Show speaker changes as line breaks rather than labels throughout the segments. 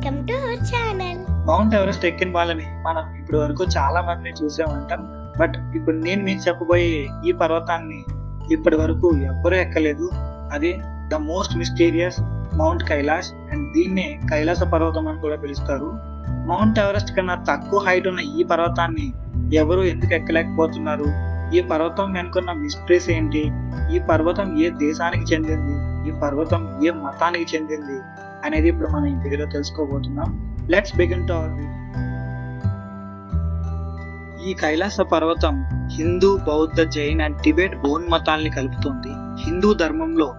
Welcome to our channel.
Mount Everest ఎక్కిన వాళ్ళని మనం ఇప్పుడు వరకు చాలా మందిని చూసామంటాం. బట్ ఇప్పుడు నేను మీకు చెప్పబోయే ఈ పర్వతాన్ని ఇప్పటి వరకు ఎవ్వరూ ఎక్కలేదు. అది the most mysterious mount Kailash and దీన్నే కైలాస పర్వతం అని కూడా పిలుస్తారు. మౌంట్ ఎవరెస్ట్ కన్నా తక్కువ హైట్ ఉన్న ఈ పర్వతాన్ని ఎవరు ఎందుకు ఎక్కలేకపోతున్నారు? ఈ పర్వతం వెనుకున్న మిస్టరీస్ ఏంటి? ఈ పర్వతం ఏ దేశానికి చెందింది? ఈ పర్వతం ఏ మతానికి చెందింది అనేది ఇప్పుడు మనం ఈ వీడియోలో తెలుసుకోబోతున్నాం. Let's begin to our video. ఈ కైలాస పర్వతం హిందూ, బౌద్ధ, జైన్ అండ్ టిబెట్ బౌన్ మతాల్ని కలుపుతుంది. హిందూ ధర్మంలో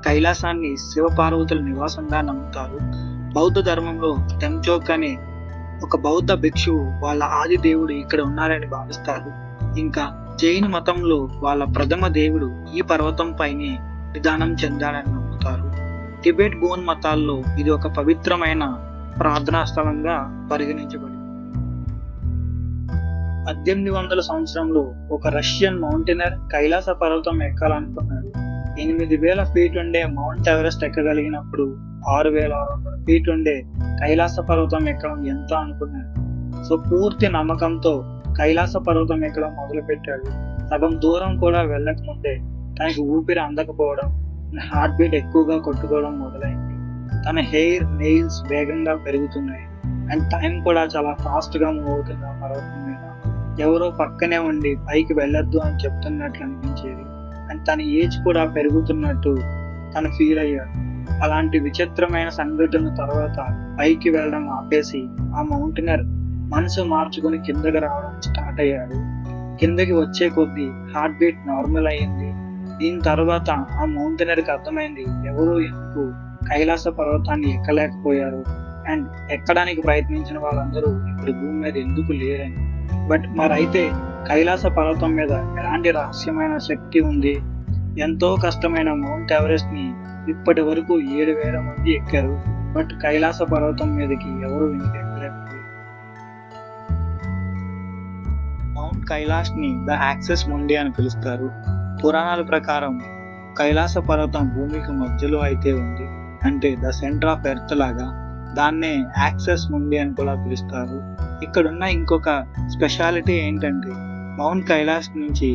కైలాసాన్ని శివపార్వతుల నివాసంగా నమ్ముతారు. బౌద్ధ ధర్మంలో టెంచోక్ అనే ఒక బౌద్ధ భిక్షువు వాళ్ళ ఆది దేవుడు ఇక్కడ ఉన్నారని భావిస్తారు. ఇంకా జైన్ మతంలో వాళ్ళ ప్రథమ దేవుడు ఈ పర్వతం పైనే విధానం చెందాడని నమ్ముతారు. టిబెట్ బౌన్ మతాల్లో ఇది ఒక పవిత్రమైన ప్రార్థనా స్థలంగా పరిగణించబడింది. 1800 సంవత్సరంలో ఒక రష్యన్ మౌంటైనర్ కైలాస పర్వతం ఎక్కాలనుకున్నాడు. 8000 ఫీట్ ఉండే మౌంట్ ఎవరెస్ట్ ఎక్కగలిగినప్పుడు 6600 ఫీట్ ఉండే కైలాస పర్వతం ఎక్కడం ఎంత అనుకున్నాడు. సో పూర్తి నమ్మకంతో కైలాస పర్వతం ఎక్కడం మొదలు పెట్టాడు. సగం దూరం కూడా వెళ్ళకముందే తనకి ఊపిరి అందకపోవడం, హార్ట్ బీట్ ఎక్కువగా కొట్టుకోవడం మొదలైంది. తన హెయిర్, నెయిల్స్ వేగంగా పెరుగుతున్నాయి అండ్ టైం కూడా చాలా ఫాస్ట్ గా మూవ్ అవుతుంది. ఆ పర్వతం మీద ఎవరో పక్కనే ఉండి పైకి వెళ్ళొద్దు అని చెప్తున్నట్లు అనిపించేది అండ్ తన ఏజ్ కూడా పెరుగుతున్నట్టు తను ఫీల్ అయ్యాడు. అలాంటి విచిత్రమైన సంఘటన తర్వాత పైకి వెళ్ళడం ఆపేసి ఆ మౌంటైనర్ మనసు మార్చుకుని కిందకి రావడం స్టార్ట్ అయ్యాడు. కిందకి వచ్చే కొద్దీ హార్ట్ బీట్ నార్మల్ అయ్యింది. దీని తర్వాత ఆ మౌంటైనర్కి అర్థమైంది ఎవరు ఎందుకు కైలాస పర్వతాన్ని ఎక్కలేకపోయారు అండ్ ఎక్కడానికి ప్రయత్నించిన వాళ్ళందరూ ఇప్పుడు భూమి మీద ఎందుకు లేరని. బట్ మరైతే కైలాస పర్వతం మీద ఎలాంటి రహస్యమైన శక్తి ఉంది? ఎంతో కష్టమైన మౌంట్ ఎవరెస్ట్ ని ఇప్పటి వరకు 7000 మంది ఎక్కారు. బట్ కైలాస పర్వతం మీదకి ఎవరు ఎక్కలేకపోయారు. మౌంట్ కైలాష్ ని ద యాక్సెస్ ముండి అని పిలుస్తారు. పురాణాల ప్రకారం కైలాస పర్వతం భూమికి మధ్యలో అయితే ఉంది, అంటే ద సెంటర్ ఆఫ్ ఎర్త్ లాగా. దాన్నే యాక్సెస్ ముండి అని కూడా పిలుస్తారు. ఇక్కడున్న ఇంకొక స్పెషాలిటీ ఏంటంటే మౌంట్ కైలాష్ నుంచి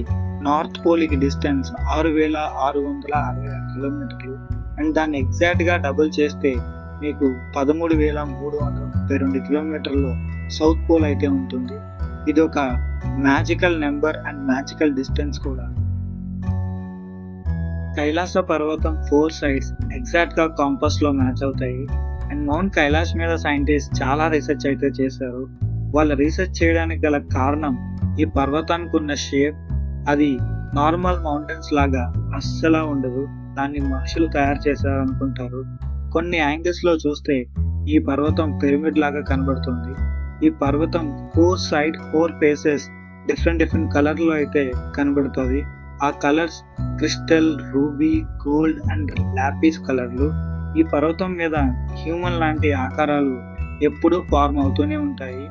నార్త్ పోల్కి డిస్టెన్స్ 6666 కిలోమీటర్లు అండ్ దాన్ని ఎగ్జాక్ట్ గా డబుల్ చేస్తే మీకు 13,332 కిలోమీటర్లు సౌత్ పోల్ అయితే ఉంటుంది. ఇది ఒక magical number and magical distance కూడా. కైలాస పర్వతం 4 సైడ్స్ ఎగ్జాక్ట్ గా కాంపస్ లో మ్యాచ్ అవుతాయి అండ్ మౌంట్ కైలాష్ మీద సైంటిస్ట్ చాలా రీసెర్చ్ అయితే చేశారు. వాళ్ళ రీసెర్చ్ చేయడానికి గల కారణం ఈ పర్వతానికి ఉన్న షేప్. అది నార్మల్ మౌంటైన్స్ లాగా అస్సలా ఉండదు. దాన్ని మనుషులు తయారు చేశారు అనుకుంటారు. కొన్ని యాంగిల్స్ లో చూస్తే ఈ పర్వతం పిరమిడ్ లాగా కనబడుతుంది. ఈ పర్వతం 4 ఫేసెస్ డిఫరెంట్ కలర్ లో అయితే కనబడుతుంది. ఆ colours crystal, ruby, gold and lapis కలర్లు. ఈ పర్వతం మీద హ్యూమన్ లాంటి ఆకారాలు ఎప్పుడూ ఫార్మ్ అవుతూనే ఉంటాయి.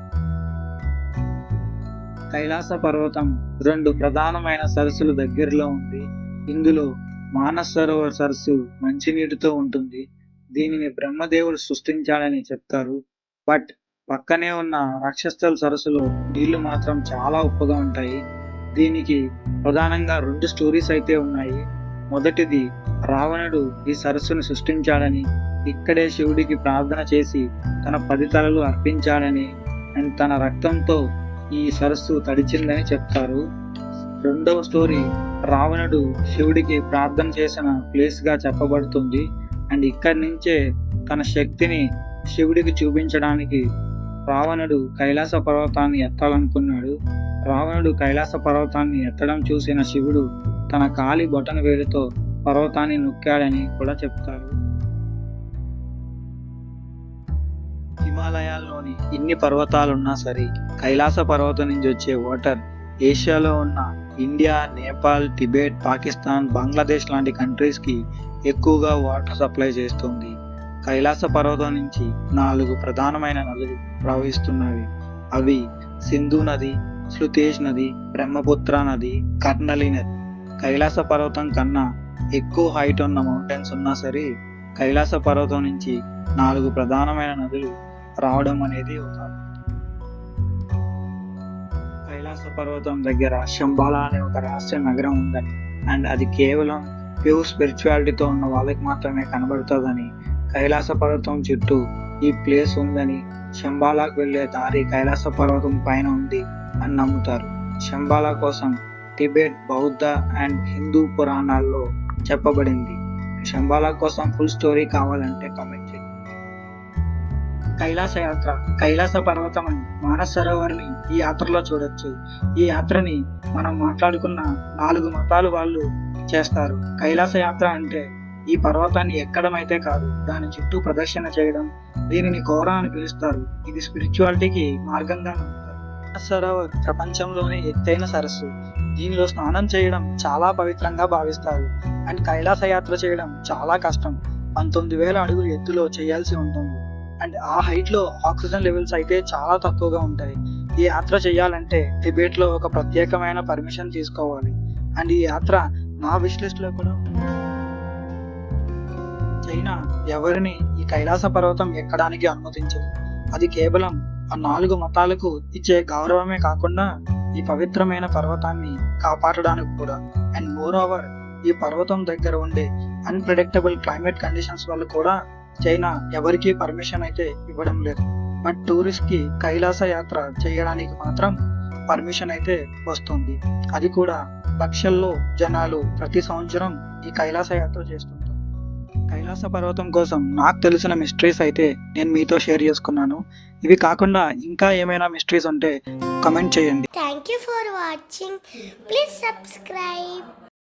కైలాస పర్వతం 2 ప్రధానమైన సరస్సులు దగ్గరలో ఉంది. ఇందులో మానస్ సరోవర్ సరస్సు మంచినీటితో ఉంటుంది. దీనిని బ్రహ్మదేవుడు సృష్టించాడని చెప్తారు. బట్ పక్కనే ఉన్న రాక్షస్థల్ సరస్సులో నీళ్లు మాత్రం చాలా ఉప్పుగా ఉంటాయి. దీనికి ప్రధానంగా 2 స్టోరీస్ అయితే ఉన్నాయి. మొదటిది, రావణుడు ఈ సరస్సును సృష్టించాడని, ఇక్కడే శివుడికి ప్రార్థన చేసి తన 10 తలలు అర్పించాడని అండ్ తన రక్తంతో ఈ సరస్సు తడిచిందని చెప్తారు. రెండవ స్టోరీ, రావణుడు శివుడికి ప్రార్థన చేసిన ప్లేస్ గా చెప్పబడుతుంది అండ్ ఇక్కడి నుంచే తన శక్తిని శివుడికి చూపించడానికి రావణుడు కైలాస పర్వతాన్ని ఎత్తాలనుకున్నాడు. రావణుడు కైలాస పర్వతాన్ని ఎత్తడం చూసిన శివుడు తన కాలి బొటన వేలుతో పర్వతాన్ని నొక్కాడని కూడా చెప్తారు. హిమాలయాల్లోని ఇన్ని పర్వతాలున్నా సరే కైలాస పర్వతం నుంచి వచ్చే వాటర్ ఏషియాలో ఉన్న ఇండియా, నేపాల్, టిబెట్, పాకిస్తాన్, బంగ్లాదేశ్ లాంటి కంట్రీస్ కి ఎక్కువగా వాటర్ సప్లై చేస్తుంది. కైలాస పర్వతం నుంచి 4 ప్రధానమైన నదులు ప్రవహిస్తున్నవి. అవి సింధు నది, స్లుతేజ్ నది, బ్రహ్మపుత్ర నది, కర్నలి నది. కైలాస పర్వతం కన్నా ఎక్కువ హైట్ ఉన్న మౌంటైన్స్ ఉన్నా సరే కైలాస పర్వతం నుంచి 4 ప్రధానమైన నదులు రావడం అనేది ఒక కైలాస పర్వతం దగ్గర శంబాల అనే ఒక రహస్య నగరం ఉందని అండ్ అది కేవలం ప్యూర్ స్పిరిచువాలిటీతో ఉన్న వాళ్ళకి మాత్రమే కనబడుతుందని, కైలాస పర్వతం చుట్టూ ఈ ప్లేస్ ఉందని, శంబాలాకు వెళ్లే దారి కైలాస పర్వతం పైన ఉంది అని నమ్ముతారు. శంబాలా కోసం టిబెట్, బౌద్ధ అండ్ హిందూ పురాణాల్లో చెప్పబడింది. శంబాలా కోసం ఫుల్ స్టోరీ కావాలంటే కామెంట్ చేయండి. కైలాస యాత్ర, కైలాస పర్వతం అని మానస సరోవర్ని ఈ యాత్రలో చూడొచ్చు. ఈ యాత్రని మనం మాట్లాడుకున్న 4 మతాలు వాళ్ళు చేస్తారు. కైలాస యాత్ర అంటే ఈ పర్వతాన్ని ఎక్కడం అయితే కాదు, దాని చుట్టూ ప్రదర్శన చేయడం. దీనిని కోరా అని పిలుస్తారు. ఇది స్పిరిచువాలిటీకి మార్గంగా నమ్ముతారు. మానస సరోవర్ ప్రపంచంలోనే ఎత్తైన సరస్సు. దీనిలో స్నానం చేయడం చాలా పవిత్రంగా భావిస్తారు. అండ్ కైలాస యాత్ర చేయడం చాలా కష్టం. 19,000 అడుగులు ఎత్తులో చేయాల్సి ఉంటుంది. అండ్ ఆ హైట్ లో ఆక్సిజన్ లెవెల్స్ అయితే చాలా తక్కువగా ఉంటాయి. ఈ యాత్ర చేయాలంటే టిబెట్ లో ఒక ప్రత్యేకమైన పర్మిషన్ తీసుకోవాలి. అండ్ ఈ యాత్ర నా విష్ లిస్ట్ లో కూడా ఉంది. చైనా ఎవరిని ఈ కైలాస పర్వతం ఎక్కడానికి అనుమతించదు. అది కేవలం ఆ 4 మతాలకు ఇచ్చే గౌరవమే కాకుండా ఈ పవిత్రమైన పర్వతాన్ని కాపాడడానికి కూడా. అండ్ మోర్ ఓవర్ ఈ పర్వతం దగ్గర ఉండే అన్ప్రెడిక్టబుల్ క్లైమేట్ కండిషన్స్ వల్ల కూడా చైనా ఎవరికీ పర్మిషన్ అయితే ఇవ్వడం లేదు. బట్ టూరిస్ట్ కి కైలాస యాత్ర చేయడానికి మాత్రం పర్మిషన్ అయితే వస్తుంది. అది కూడా లక్షల్లో జనాలు ప్రతి సంవత్సరం ఈ కైలాస యాత్ర చేస్తుంటారు. కైలాస పర్వతం కోసం నాకు తెలిసిన మిస్టరీస్ అయితే నేను మీతో షేర్ చేసుకున్నాను. ఇవి కాకుండా ఇంకా ఏమైనా మిస్టరీస్ ఉంటే కమెంట్ చేయండి.
Thank you for watching. Please subscribe.